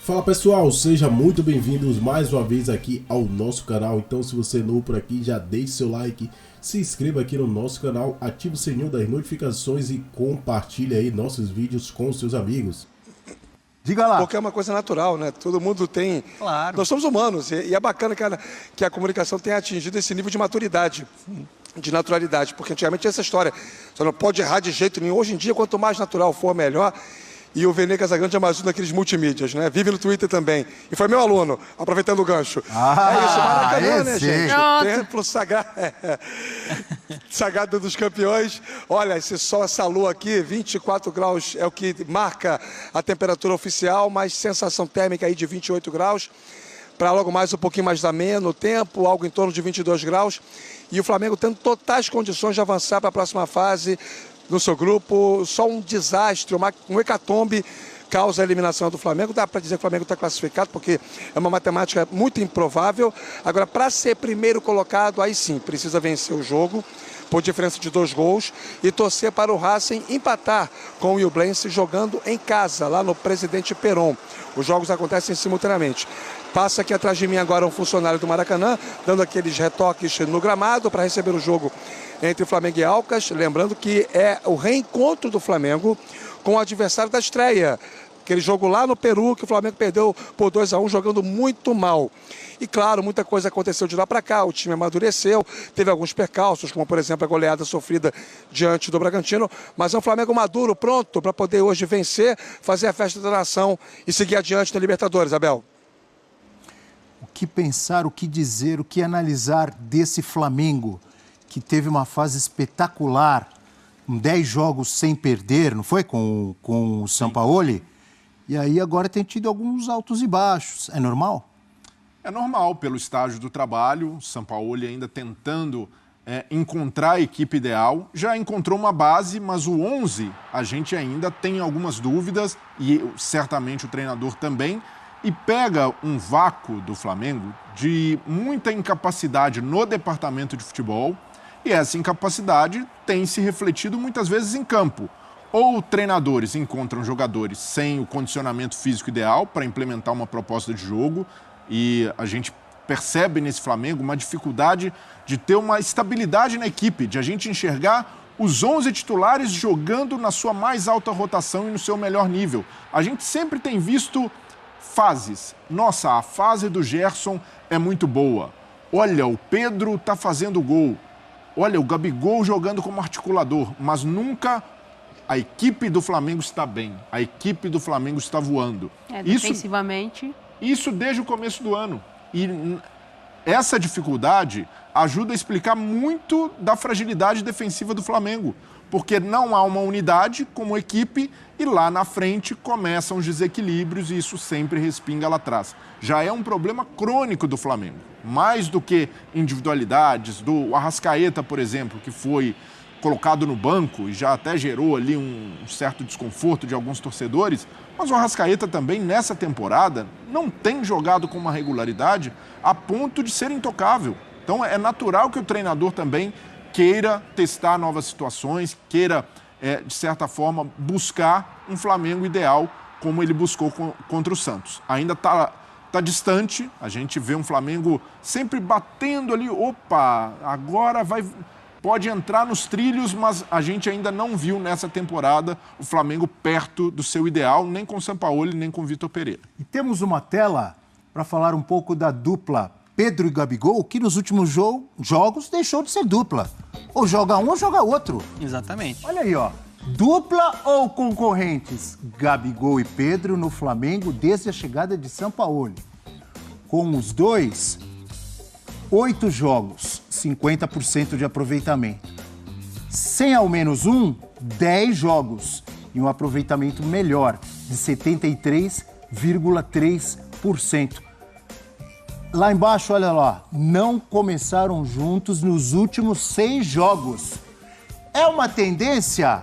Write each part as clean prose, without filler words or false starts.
Fala pessoal, sejam muito bem-vindos mais uma vez aqui ao nosso canal. Então se você é novo por aqui, já deixe seu like, se inscreva aqui no nosso canal, ative o sininho das notificações e compartilhe aí nossos vídeos com seus amigos. Diga lá. Porque é uma coisa natural, né? Todo mundo tem... Claro. Nós somos humanos e é bacana que a comunicação tenha atingido esse nível de maturidade, de naturalidade. Porque antigamente tinha essa história, você não pode errar de jeito nenhum. Hoje em dia, quanto mais natural for, melhor. E o Vene Casagrande é mais um daqueles multimídias, né? Vive no Twitter também. E foi meu aluno, aproveitando o gancho. É isso, Maracanã, né, gente? Pronto. Templo sagrado dos campeões. Olha, esse sol, essa lua aqui, 24 graus é o que marca a temperatura oficial, mas sensação térmica aí de 28 graus. Para logo mais um pouquinho mais ameno, tempo, algo em torno de 22 graus. E o Flamengo tendo totais condições de avançar para a próxima fase no seu grupo. Só um desastre, um hecatombe causa a eliminação do Flamengo. Dá para dizer que o Flamengo está classificado, porque é uma matemática muito improvável. Agora, para ser primeiro colocado, aí sim, precisa vencer o jogo, por diferença de 2 gols, e torcer para o Racing empatar com o Ñublense jogando em casa, lá no Presidente Perón. Os jogos acontecem simultaneamente. Passa aqui atrás de mim agora um funcionário do Maracanã, dando aqueles retoques no gramado para receber o jogo entre Flamengo e Alcas. Lembrando que é o reencontro do Flamengo com o adversário da estreia. Aquele jogo lá no Peru que o Flamengo perdeu por 2-1, jogando muito mal. E claro, muita coisa aconteceu de lá para cá, o time amadureceu, teve alguns percalços, como por exemplo a goleada sofrida diante do Bragantino, mas é um Flamengo maduro, pronto para poder hoje vencer, fazer a festa da nação e seguir adiante na Libertadores, Abel. O que pensar, o que dizer, o que analisar desse Flamengo, que teve uma fase espetacular, com 10 jogos sem perder, não foi? Com o Sampaoli. E aí agora tem tido alguns altos e baixos. É normal? É normal, pelo estágio do trabalho, o Sampaoli ainda tentando encontrar a equipe ideal. Já encontrou uma base, mas o 11 a gente ainda tem algumas dúvidas, e certamente o treinador também, e pega um vácuo do Flamengo de muita incapacidade no departamento de futebol, e essa incapacidade tem se refletido muitas vezes em campo. Ou treinadores encontram jogadores sem o condicionamento físico ideal para implementar uma proposta de jogo, e a gente percebe nesse Flamengo uma dificuldade de ter uma estabilidade na equipe, de a gente enxergar os 11 titulares jogando na sua mais alta rotação e no seu melhor nível. A gente sempre tem visto fases. Nossa, a fase do Gerson é muito boa. Olha, o Pedro está fazendo gol. Olha, o Gabigol jogando como articulador, mas nunca a equipe do Flamengo está bem. A equipe do Flamengo está voando. Defensivamente. Isso desde o começo do ano. E essa dificuldade ajuda a explicar muito da fragilidade defensiva do Flamengo, porque não há uma unidade como equipe e lá na frente começam os desequilíbrios e isso sempre respinga lá atrás. Já é um problema crônico do Flamengo, mais do que individualidades, do Arrascaeta, por exemplo, que foi colocado no banco e já até gerou ali um certo desconforto de alguns torcedores, mas o Arrascaeta também, nessa temporada, não tem jogado com uma regularidade a ponto de ser intocável. Então é natural que o treinador também queira testar novas situações, queira, de certa forma, buscar um Flamengo ideal como ele buscou contra o Santos. Ainda está distante, a gente vê um Flamengo sempre batendo ali, opa, agora pode entrar nos trilhos, mas a gente ainda não viu nessa temporada o Flamengo perto do seu ideal, nem com o Sampaoli, nem com o Vitor Pereira. E temos uma tela para falar um pouco da dupla Pedro e Gabigol, que nos últimos jogos deixou de ser dupla. Ou joga um ou joga outro. Exatamente. Olha aí, ó. Dupla ou concorrentes? Gabigol e Pedro no Flamengo desde a chegada de Sampaoli. Com os dois, 8 jogos, 50% de aproveitamento. Sem ao menos um, 10 jogos e um aproveitamento melhor, de 73,3%. Lá embaixo, olha lá, não começaram juntos nos últimos 6 jogos. É uma tendência,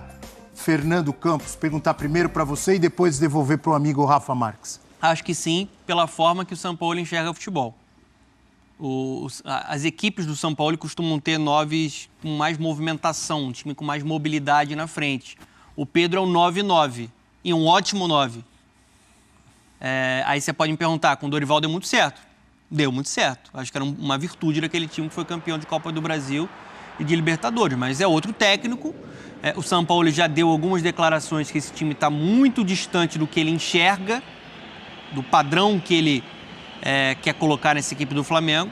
Fernando Campos, perguntar primeiro para você e depois devolver para o amigo Rafa Marques? Acho que sim, pela forma que o Sampaoli enxerga o futebol. As equipes do Sampaoli costumam ter 9 com mais movimentação, um time com mais mobilidade na frente. O Pedro é um 9-9 e um ótimo 9. Aí você pode me perguntar, com o Dorival deu muito certo? Deu muito certo. Acho que era uma virtude daquele time que foi campeão de Copa do Brasil e de Libertadores, mas é outro técnico. O São Paulo já deu algumas declarações que esse time está muito distante do que ele enxerga, do padrão que ele quer colocar nessa equipe do Flamengo.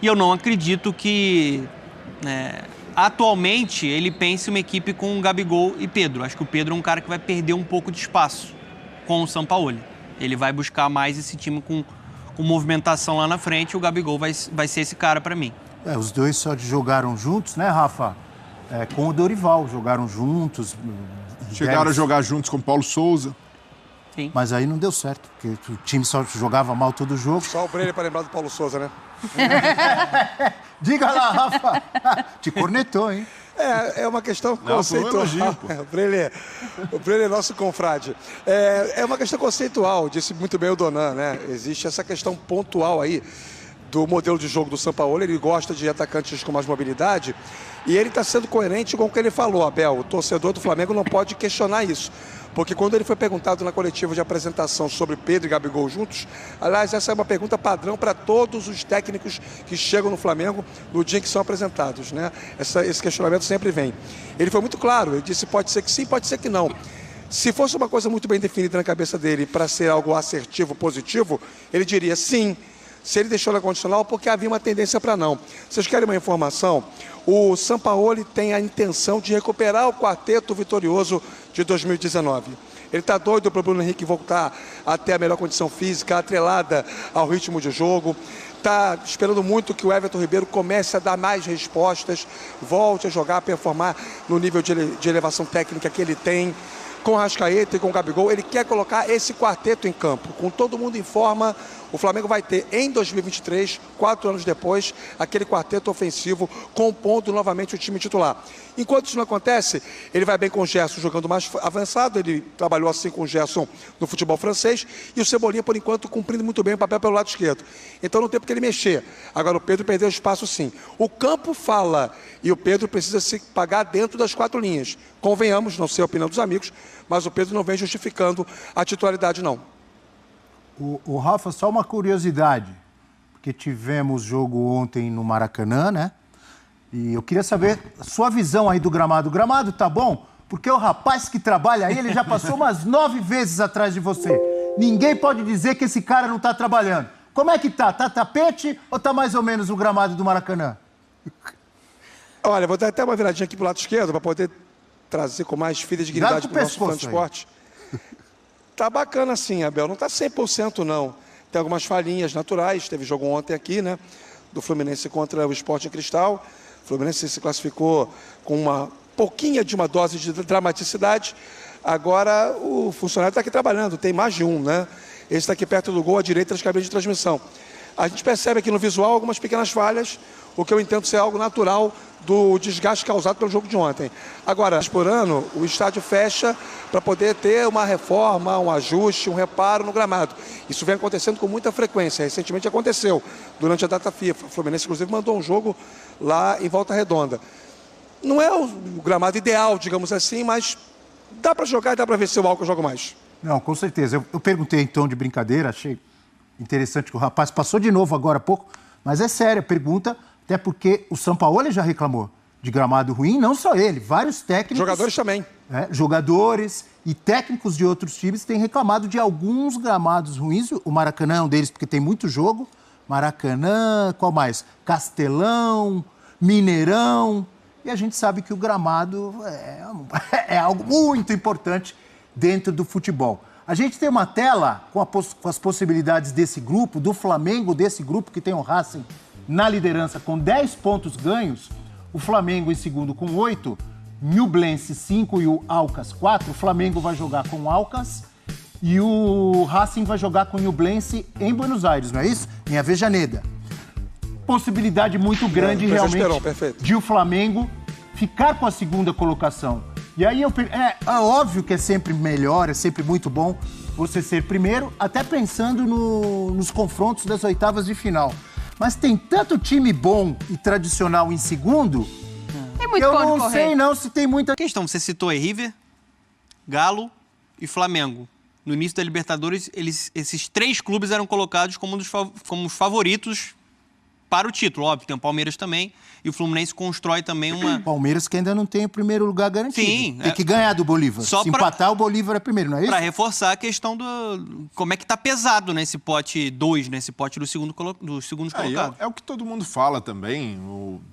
E eu não acredito que, atualmente, ele pense uma equipe com Gabigol e Pedro. Acho que o Pedro é um cara que vai perder um pouco de espaço com o São Paulo. Ele vai buscar mais esse time com movimentação lá na frente, e o Gabigol vai ser esse cara para mim. Os dois só jogaram juntos, né, Rafa? Com o Dorival, jogaram juntos. Chegaram a jogar juntos com o Paulo Souza. Sim. Mas aí não deu certo, porque o time só jogava mal todo jogo. Só o Breyer para lembrar do Paulo Souza, né? Diga lá, Rafa. Te cornetou, hein? É uma questão Não, conceitual. O Breyer é nosso confrade. É uma questão conceitual, disse muito bem o Donan, né? Existe essa questão pontual aí do modelo de jogo do Sampaoli. Ele gosta de atacantes com mais mobilidade e ele está sendo coerente com o que ele falou, Abel. O torcedor do Flamengo não pode questionar isso. Porque quando ele foi perguntado na coletiva de apresentação sobre Pedro e Gabigol juntos, aliás, essa é uma pergunta padrão para todos os técnicos que chegam no Flamengo no dia em que são apresentados, né? Esse questionamento sempre vem. Ele foi muito claro, ele disse pode ser que sim, pode ser que não. Se fosse uma coisa muito bem definida na cabeça dele para ser algo assertivo, positivo, ele diria sim. Se ele deixou na condicional, porque havia uma tendência para não. Vocês querem uma informação? O Sampaoli tem a intenção de recuperar o quarteto vitorioso de 2019. Ele está doido para o Bruno Henrique voltar até a melhor condição física, atrelada ao ritmo de jogo. Está esperando muito que o Everton Ribeiro comece a dar mais respostas, volte a jogar, a performar no nível de elevação técnica que ele tem. Com o Arrascaeta e com o Gabigol, ele quer colocar esse quarteto em campo. Com todo mundo em forma, o Flamengo vai ter, em 2023, 4 anos depois, aquele quarteto ofensivo compondo novamente o time titular. Enquanto isso não acontece, ele vai bem com o Gerson jogando mais avançado, ele trabalhou assim com o Gerson no futebol francês, e o Cebolinha, por enquanto, cumprindo muito bem o papel pelo lado esquerdo. Então não tem por que ele mexer. Agora o Pedro perdeu espaço sim. O campo fala, e o Pedro precisa se pagar dentro das 4 linhas. Convenhamos, não sei a opinião dos amigos, mas o Pedro não vem justificando a titularidade, não. O Rafa, só uma curiosidade, porque tivemos jogo ontem no Maracanã, né? E eu queria saber a sua visão aí do gramado. O gramado tá bom? Porque o rapaz que trabalha aí, ele já passou umas 9 vezes atrás de você. Ninguém pode dizer que esse cara não tá trabalhando. Como é que tá? Tá tapete ou tá mais ou menos o gramado do Maracanã? Olha, vou dar até uma viradinha aqui pro lado esquerdo para poder trazer com mais fidedignidade para o nosso fã de esporte. Tá bacana assim, Abel. Não tá 100% não. Tem algumas falhinhas naturais. Teve jogo ontem aqui, né? Do Fluminense contra o Sporting Cristal. O Fluminense se classificou com uma pouquinha de uma dose de dramaticidade. Agora o funcionário está aqui trabalhando. Tem mais de um, né? Esse está aqui perto do gol, à direita das cabines de transmissão. A gente percebe aqui no visual algumas pequenas falhas, o que eu entendo ser algo natural do desgaste causado pelo jogo de ontem. Agora, por ano, o estádio fecha para poder ter uma reforma, um ajuste, um reparo no gramado. Isso vem acontecendo com muita frequência. Recentemente aconteceu, durante a data FIFA. O Fluminense, inclusive, mandou um jogo lá em Volta Redonda. Não é o gramado ideal, digamos assim, mas dá para jogar e dá para ver se o álcool joga mais. Não, com certeza. Eu perguntei em tom de brincadeira, achei interessante que o rapaz passou de novo agora há pouco, mas é séria a pergunta, até porque o Sampaoli já reclamou de gramado ruim, não só ele, vários técnicos... Jogadores também. Jogadores e técnicos de outros times têm reclamado de alguns gramados ruins. O Maracanã é um deles, porque tem muito jogo. Maracanã, qual mais? Castelão, Mineirão. E a gente sabe que o gramado é algo muito importante dentro do futebol. A gente tem uma tela com as possibilidades desse grupo, do Flamengo, desse grupo que tem o Racing na liderança com 10 pontos ganhos, o Flamengo em segundo com 8, Nublense 5 e o Alcas 4. O Flamengo vai jogar com o Alcas e o Racing vai jogar com o Nublense em Buenos Aires, não é isso? Em Avejaneda. Possibilidade muito grande realmente de o Flamengo ficar com a segunda colocação. E aí é óbvio que é sempre melhor, é sempre muito bom você ser primeiro, até pensando nos confrontos das oitavas de final. Mas tem tanto time bom e tradicional em segundo, eu não sei não se tem muita... Questão, você citou aí River, Galo e Flamengo. no início da Libertadores, esses 3 clubes eram colocados como os favoritos para o título. Óbvio, tem o Palmeiras também, e o Fluminense constrói também uma... Palmeiras que ainda não tem o primeiro lugar garantido. Sim. Tem que ganhar do Bolívar. Só Se empatar, o Bolívar é primeiro, não é isso? Para reforçar a questão do... Como é que tá pesado nesse pote 2, nesse pote dos segundos colocados. É o que todo mundo fala também.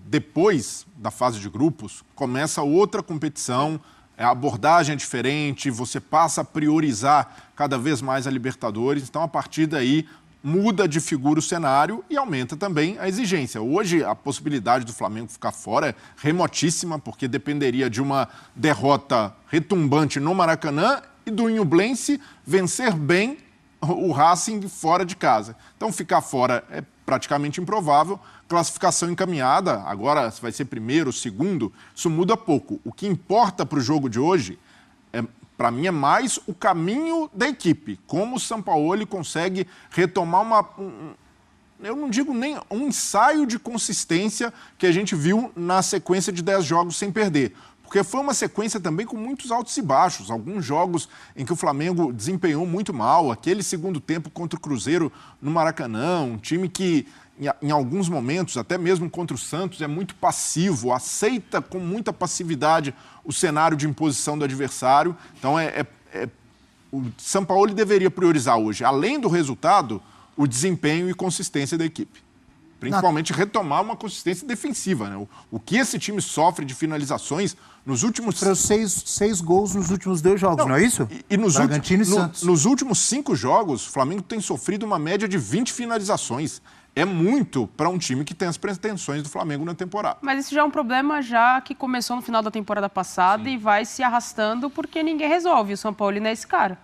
Depois da fase de grupos, começa outra competição, a abordagem é diferente, você passa a priorizar cada vez mais a Libertadores. Então, a partir daí, muda de figura o cenário e aumenta também a exigência. Hoje, a possibilidade do Flamengo ficar fora é remotíssima, porque dependeria de uma derrota retumbante no Maracanã e do Ñublense vencer bem o Racing fora de casa. Então, ficar fora é praticamente improvável. Classificação encaminhada, agora vai ser primeiro, segundo, isso muda pouco. O que importa para o jogo de hoje para mim, é mais o caminho da equipe. Como o Sampaoli consegue retomar eu não digo nem um ensaio de consistência que a gente viu na sequência de 10 jogos sem perder. Porque foi uma sequência também com muitos altos e baixos. Alguns jogos em que o Flamengo desempenhou muito mal. Aquele segundo tempo contra o Cruzeiro no Maracanã, um time que, em alguns momentos, até mesmo contra o Santos, é muito passivo, aceita com muita passividade o cenário de imposição do adversário. Então, o Sampaoli deveria priorizar hoje, além do resultado, o desempenho e consistência da equipe. Principalmente retomar uma consistência defensiva, né? O que esse time sofre de finalizações nos últimos... Foram seis gols nos últimos 2 jogos, não é isso? E nos Bragantino e Santos. Nos últimos 5 jogos, o Flamengo tem sofrido uma média de 20 finalizações. É muito para um time que tem as pretensões do Flamengo na temporada. Mas isso já é um problema já que começou no final da temporada passada e vai se arrastando porque ninguém resolve. O Sampaoli não é esse cara.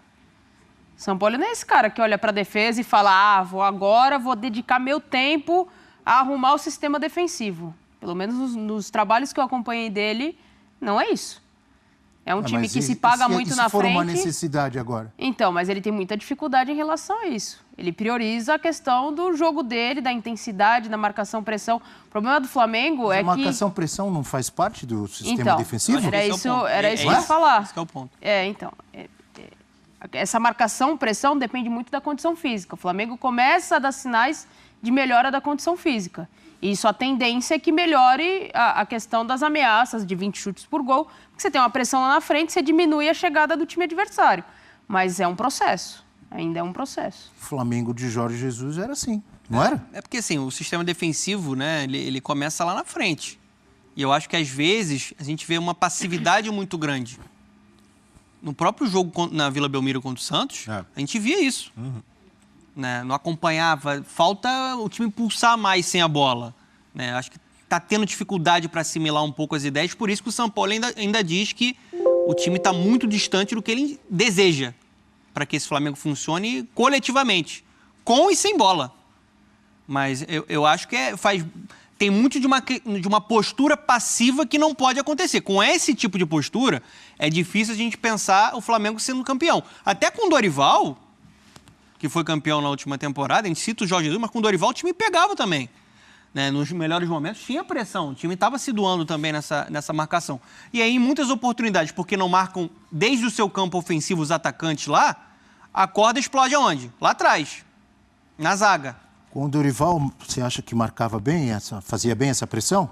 O Sampaoli não é esse cara que olha para a defesa e fala: vou dedicar meu tempo a arrumar o sistema defensivo. Pelo menos nos trabalhos que eu acompanhei dele, não é isso. É um time que se paga muito na frente. Se for uma necessidade agora? Então, mas ele tem muita dificuldade em relação a isso. Ele prioriza a questão do jogo dele, da intensidade, da marcação-pressão. O problema do Flamengo é que... A marcação-pressão não faz parte do sistema defensivo? Era isso que eu ia falar. Esse é o ponto. Essa marcação-pressão depende muito da condição física. O Flamengo começa a dar sinais de melhora da condição física. E isso, a tendência é que melhore a questão das ameaças de 20 chutes por gol. Porque você tem uma pressão lá na frente, você diminui a chegada do time adversário. Mas é um processo. Ainda é um processo. O Flamengo de Jorge Jesus era assim, não era? É porque, assim, o sistema defensivo, né, ele começa lá na frente. E eu acho que, às vezes, a gente vê uma passividade muito grande. No próprio jogo na Vila Belmiro contra o Santos, a gente via isso. Né? Não acompanhava. Falta o time pulsar mais sem a bola. Né? Acho que está tendo dificuldade para assimilar um pouco as ideias. Por isso que o Sampaoli ainda diz que o time está muito distante do que ele deseja para que esse Flamengo funcione coletivamente, com e sem bola. Mas eu acho que tem muito de uma postura passiva que não pode acontecer. Com esse tipo de postura, é difícil a gente pensar o Flamengo sendo campeão. Até com o Dorival, que foi campeão na última temporada, a gente cita o Jorge Jesus, mas com o Dorival o time pegava também. Né? Nos melhores momentos tinha pressão, o time estava se doando também nessa marcação. E aí, em muitas oportunidades, porque não marcam desde o seu campo ofensivo os atacantes lá, a corda explode aonde? Lá atrás, na zaga. Com o Dorival, você acha que marcava bem, fazia bem essa pressão?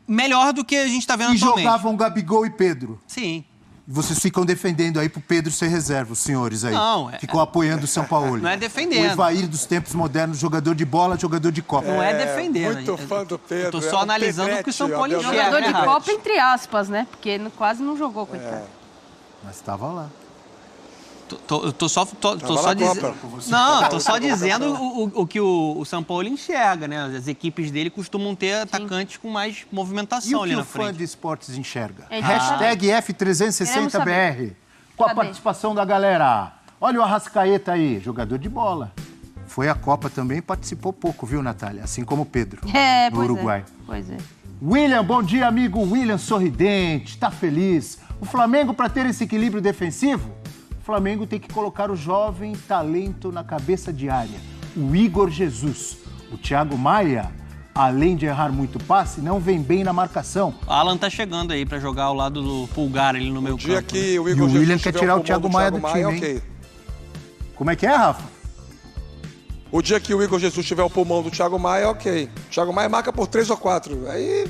Melhor do que a gente está vendo atualmente. E jogavam Gabigol e Pedro. Sim. Vocês ficam defendendo aí pro Pedro ser reserva, os senhores aí. Não, ficam apoiando o Sampaoli. Não é defendendo. O Evair dos tempos modernos, jogador de bola, jogador de Copa. Não é defendendo. Muito fã do Pedro. Eu tô só analisando o que o Sampaoli enxerga. Jogador de Copa, entre aspas, né? Porque quase não jogou, coitado. Mas estava lá. Tô só dizendo. Não, tô só dizendo o que o Sampaoli enxerga, né? As equipes dele costumam ter atacantes com mais movimentação ali na frente. E o que o fã de esportes enxerga? É Hashtag F360BR. Com a participação da galera. Olha o Arrascaeta aí, jogador de bola. Foi à Copa também, participou pouco, viu, Natália? Assim como o Pedro, no Uruguai. Pois é. William, bom dia, amigo. William sorridente, tá feliz. O Flamengo, para ter esse equilíbrio defensivo, o Flamengo tem que colocar o jovem talento na cabeça de área, o Igor Jesus. O Thiago Maia, além de errar muito passe, não vem bem na marcação. O Alan tá chegando aí para jogar ao lado do Pulgar ali no meio campo. Que o Igor e o William Jesus quer tirar o Thiago Maia do time, hein? Como é que é, Rafa? O dia que o Igor Jesus tiver o pulmão do Thiago Maia, ok. O Thiago Maia marca por 3 ou 4. Aí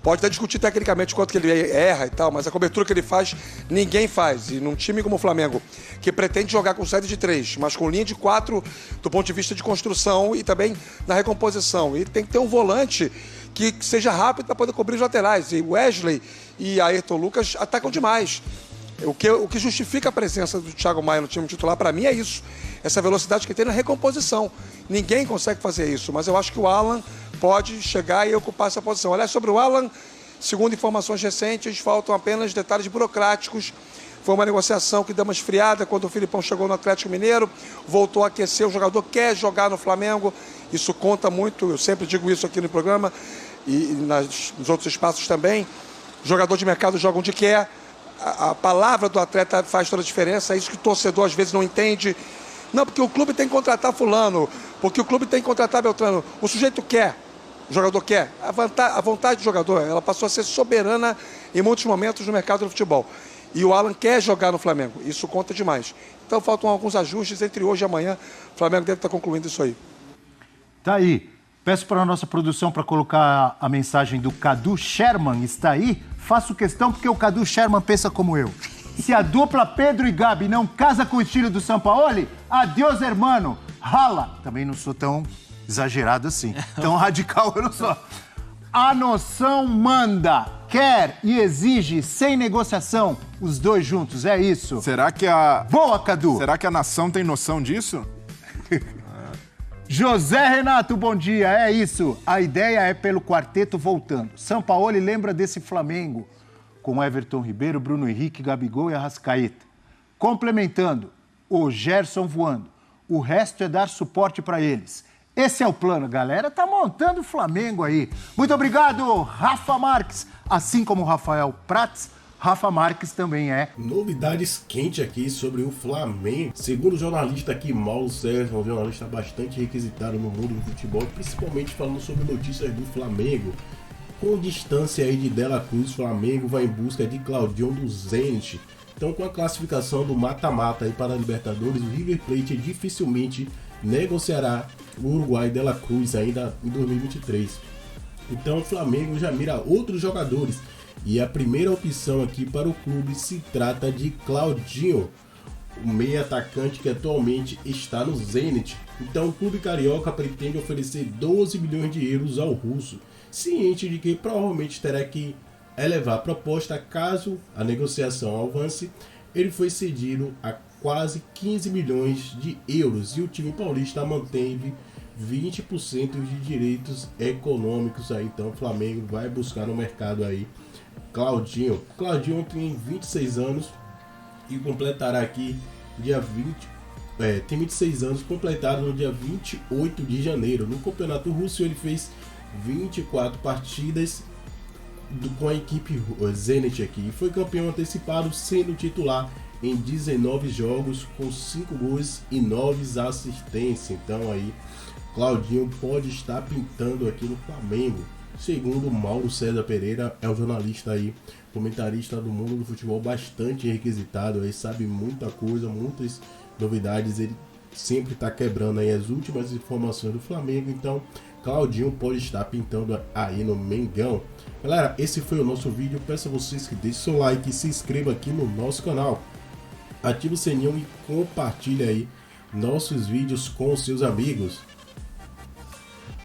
pode até discutir tecnicamente quanto que ele erra e tal, mas a cobertura que ele faz, ninguém faz. E num time como o Flamengo, que pretende jogar com série de 3, mas com linha de 4 do ponto de vista de construção e também na recomposição. E tem que ter um volante que seja rápido para poder cobrir os laterais. E Wesley e Ayrton Lucas atacam demais. O que justifica a presença do Thiago Maia no time titular, para mim, é isso. Essa velocidade que tem na recomposição. Ninguém consegue fazer isso, mas eu acho que o Alan pode chegar e ocupar essa posição. Aliás, sobre o Alan, segundo informações recentes, faltam apenas detalhes burocráticos. Foi uma negociação que deu uma esfriada quando o Filipão chegou no Atlético Mineiro, voltou a aquecer, o jogador quer jogar no Flamengo, isso conta muito, eu sempre digo isso aqui no programa e nos outros espaços também. Jogador de mercado joga onde quer. A palavra do atleta faz toda a diferença, é isso que o torcedor às vezes não entende. Não, porque o clube tem que contratar fulano, porque o clube tem que contratar Beltrano. O sujeito quer, o jogador quer. A vontade do jogador, ela passou a ser soberana em muitos momentos no mercado do futebol. E o Alan quer jogar no Flamengo, isso conta demais. Então faltam alguns ajustes entre hoje e amanhã. O Flamengo deve estar concluindo isso aí. Tá aí. Peço para a nossa produção para colocar a mensagem do Cadu Sherman. Está aí? Faço questão porque o Cadu Sherman pensa como eu. Se a dupla Pedro e Gabi não casa com o estilo do Sampaoli, adeus, hermano. Rala. Também não sou tão exagerado assim. Tão radical eu não sou. A noção manda, quer e exige sem negociação os dois juntos. É isso. Será que a... Boa, Cadu. Será que a nação tem noção disso? José Renato, bom dia. É isso. A ideia é pelo quarteto voltando. Sampaoli lembra desse Flamengo com Everton Ribeiro, Bruno Henrique, Gabigol e Arrascaeta. Complementando, o Gerson voando. O resto é dar suporte para eles. Esse é o plano, galera. Tá montando o Flamengo aí. Muito obrigado, Rafa Marques. Assim como o Rafael Prats, Rafa Marques também é. Novidades quentes aqui sobre o Flamengo. Segundo o jornalista aqui, Mauro César, um jornalista bastante requisitado no mundo do futebol, principalmente falando sobre notícias do Flamengo. Com distância aí de Dela Cruz, Flamengo vai em busca de Claudião do Zenit. Então, com a classificação do mata-mata aí para a Libertadores, o River Plate dificilmente negociará o Uruguai Dela Cruz ainda em 2023. Então, o Flamengo já mira outros jogadores. E a primeira opção aqui para o clube se trata de Claudinho, o meio atacante que atualmente está no Zenit. Então o clube carioca pretende oferecer 12 milhões de euros ao russo, ciente de que provavelmente terá que elevar a proposta caso a negociação avance. Ele foi cedido a quase 15 milhões de euros e o time paulista manteve 20% de direitos econômicos aí. Então o Flamengo vai buscar no mercado aí Claudinho. Claudinho tem 26 anos e completará aqui dia 20. Tem 26 anos, completado no dia 28 de janeiro. No Campeonato Russo ele fez 24 partidas com a equipe Zenit aqui. Foi campeão antecipado, sendo titular em 19 jogos com 5 gols e 9 assistências. Então aí Claudinho pode estar pintando aqui no Flamengo. Segundo Mauro César Pereira, é um jornalista aí, comentarista do mundo do futebol bastante requisitado, aí sabe muita coisa, muitas novidades, ele sempre está quebrando aí as últimas informações do Flamengo, então Claudinho pode estar pintando aí no Mengão. Galera, esse foi o nosso vídeo, peço a vocês que deixem seu like e se inscreva aqui no nosso canal, ative o sininho e compartilhe aí nossos vídeos com seus amigos.